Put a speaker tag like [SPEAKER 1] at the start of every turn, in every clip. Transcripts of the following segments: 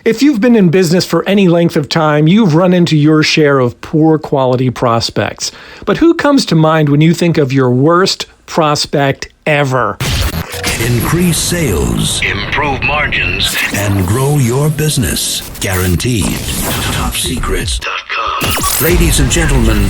[SPEAKER 1] If you've been in business for any length of time, you've run into your share of poor quality prospects. But who comes to mind when you think of your worst prospect ever?
[SPEAKER 2] Increase sales, improve margins, and grow your business. Guaranteed. TopSecrets.com. Ladies and gentlemen,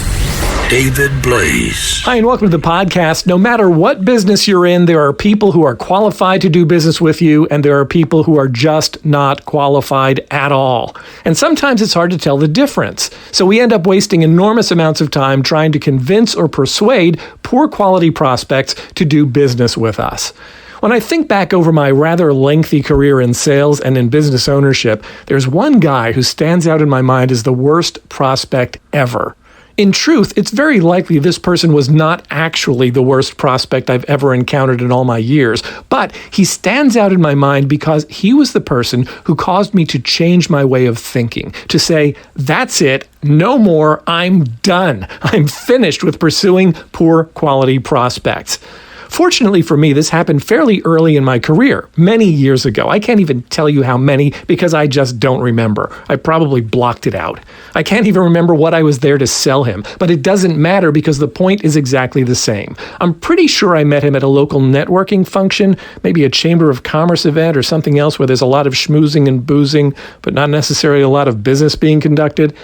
[SPEAKER 2] David Blaze.
[SPEAKER 1] Hi, and welcome to the podcast. No matter what business you're in, there are people who are qualified to do business with you, and there are people who are just not qualified at all. And sometimes it's hard to tell the difference. So we end up wasting enormous amounts of time trying to convince or persuade poor quality prospects to do business with us. When I think back over my rather lengthy career in sales and in business ownership, there's one guy who stands out in my mind as the worst prospect ever. In truth, it's very likely this person was not actually the worst prospect I've ever encountered in all my years, but he stands out in my mind because he was the person who caused me to change my way of thinking, to say, that's it, no more, I'm done. I'm finished with pursuing poor quality prospects. Fortunately for me, this happened fairly early in my career, many years ago. I can't even tell you how many because I just don't remember. I probably blocked it out. I can't even remember what I was there to sell him, but it doesn't matter because the point is exactly the same. I'm pretty sure I met him at a local networking function, maybe a Chamber of Commerce event or something else where there's a lot of schmoozing and boozing, but not necessarily a lot of business being conducted.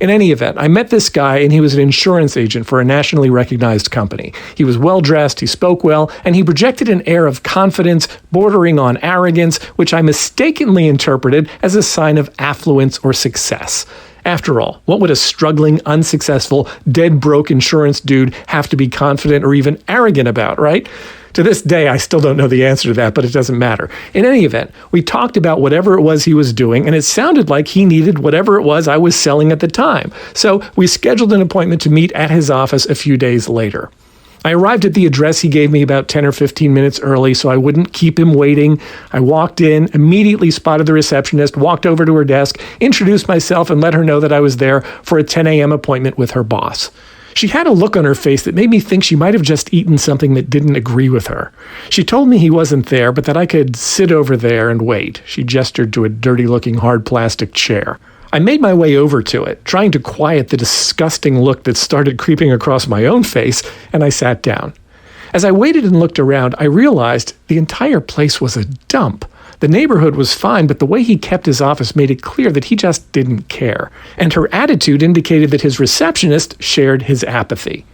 [SPEAKER 1] In any event, I met this guy and he was an insurance agent for a nationally recognized company. He was well-dressed, he spoke well, and he projected an air of confidence bordering on arrogance, which I mistakenly interpreted as a sign of affluence or success. After all, what would a struggling, unsuccessful, dead-broke insurance dude have to be confident or even arrogant about, right? To this day, I still don't know the answer to that, but it doesn't matter. In any event, we talked about whatever it was he was doing, and it sounded like he needed whatever it was I was selling at the time. So we scheduled an appointment to meet at his office a few days later. I arrived at the address he gave me about 10 or 15 minutes early so I wouldn't keep him waiting. I walked in, immediately spotted the receptionist, walked over to her desk, introduced myself, and let her know that I was there for a 10 a.m. appointment with her boss. She had a look on her face that made me think she might have just eaten something that didn't agree with her. She told me he wasn't there, but that I could sit over there and wait. She gestured to a dirty-looking hard plastic chair. I made my way over to it, trying to quiet the disgusting look that started creeping across my own face, and I sat down. As I waited and looked around, I realized the entire place was a dump. The neighborhood was fine, but the way he kept his office made it clear that he just didn't care. And her attitude indicated that his receptionist shared his apathy.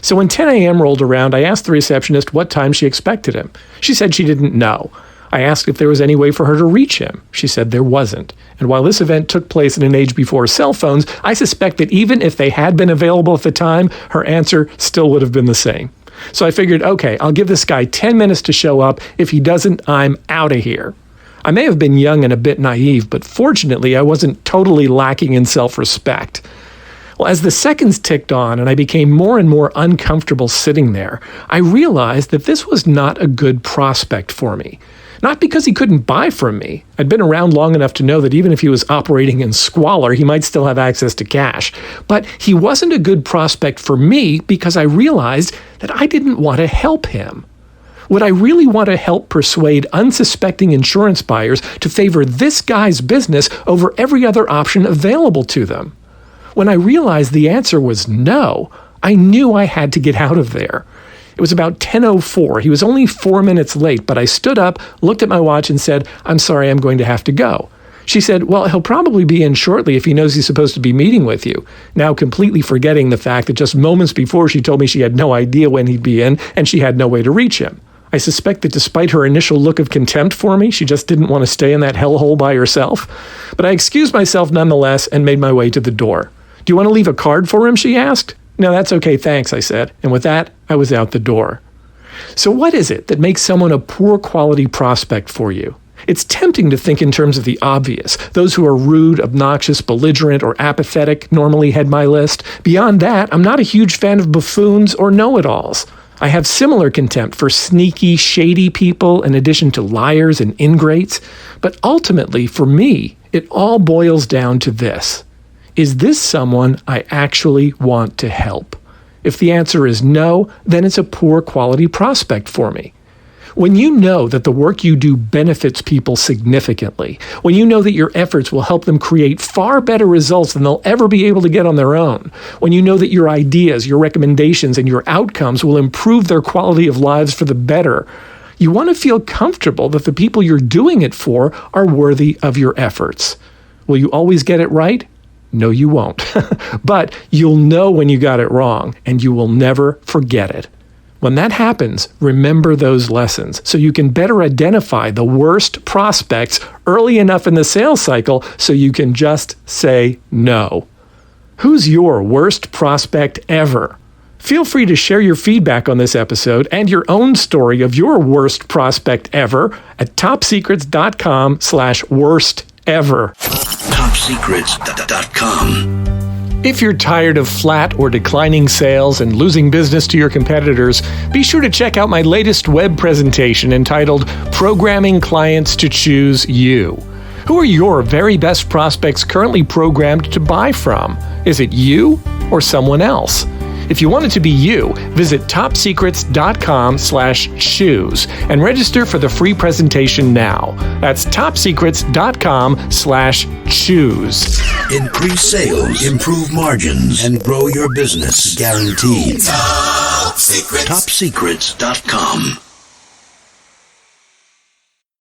[SPEAKER 1] So when 10 a.m. rolled around, I asked the receptionist what time she expected him. She said she didn't know. I asked if there was any way for her to reach him. She said there wasn't. And while this event took place in an age before cell phones, I suspect that even if they had been available at the time, her answer still would have been the same. So I figured, okay, I'll give this guy 10 minutes to show up. If he doesn't, I'm out of here. I may have been young and a bit naive, but fortunately I wasn't totally lacking in self-respect. Well, as the seconds ticked on and I became more and more uncomfortable sitting there, I realized that this was not a good prospect for me. Not because he couldn't buy from me. I'd been around long enough to know that even if he was operating in squalor, he might still have access to cash. But he wasn't a good prospect for me because I realized that I didn't want to help him. Would I really want to help persuade unsuspecting insurance buyers to favor this guy's business over every other option available to them? When I realized the answer was no, I knew I had to get out of there. It was about 10:04. He was only 4 minutes late, but I stood up, looked at my watch, and said, "I'm sorry, I'm going to have to go." She said, "Well, he'll probably be in shortly if he knows he's supposed to be meeting with you," now completely forgetting the fact that just moments before she told me she had no idea when he'd be in and she had no way to reach him. I suspect that despite her initial look of contempt for me, she just didn't want to stay in that hellhole by herself. But I excused myself nonetheless and made my way to the door. "Do you want to leave a card for him?" she asked. "No, that's okay, thanks," I said. And with that, I was out the door. So what is it that makes someone a poor quality prospect for you? It's tempting to think in terms of the obvious. Those who are rude, obnoxious, belligerent, or apathetic normally head my list. Beyond that, I'm not a huge fan of buffoons or know-it-alls. I have similar contempt for sneaky, shady people in addition to liars and ingrates. But ultimately, for me, it all boils down to this. Is this someone I actually want to help? If the answer is no, then it's a poor quality prospect for me. When you know that the work you do benefits people significantly, when you know that your efforts will help them create far better results than they'll ever be able to get on their own, when you know that your ideas, your recommendations, and your outcomes will improve their quality of lives for the better, you want to feel comfortable that the people you're doing it for are worthy of your efforts. Will you always get it right? No, you won't. But you'll know when you got it wrong, and you will never forget it. When that happens, remember those lessons so you can better identify the worst prospects early enough in the sales cycle so you can just say no. Who's your worst prospect ever? Feel free to share your feedback on this episode and your own story of your worst prospect ever at topsecrets.com/worstever.
[SPEAKER 2] Topsecrets.com.
[SPEAKER 1] If you're tired of flat or declining sales and losing business to your competitors, be sure to check out my latest web presentation entitled Programming Clients to Choose You. Who are your very best prospects currently programmed to buy from? Is it you or someone else? If you want it to be you, visit topsecrets.com/choose and register for the free presentation now. That's topsecrets.com/choose.
[SPEAKER 2] Increase sales, improve margins, and grow your business. Guaranteed. Topsecrets.com.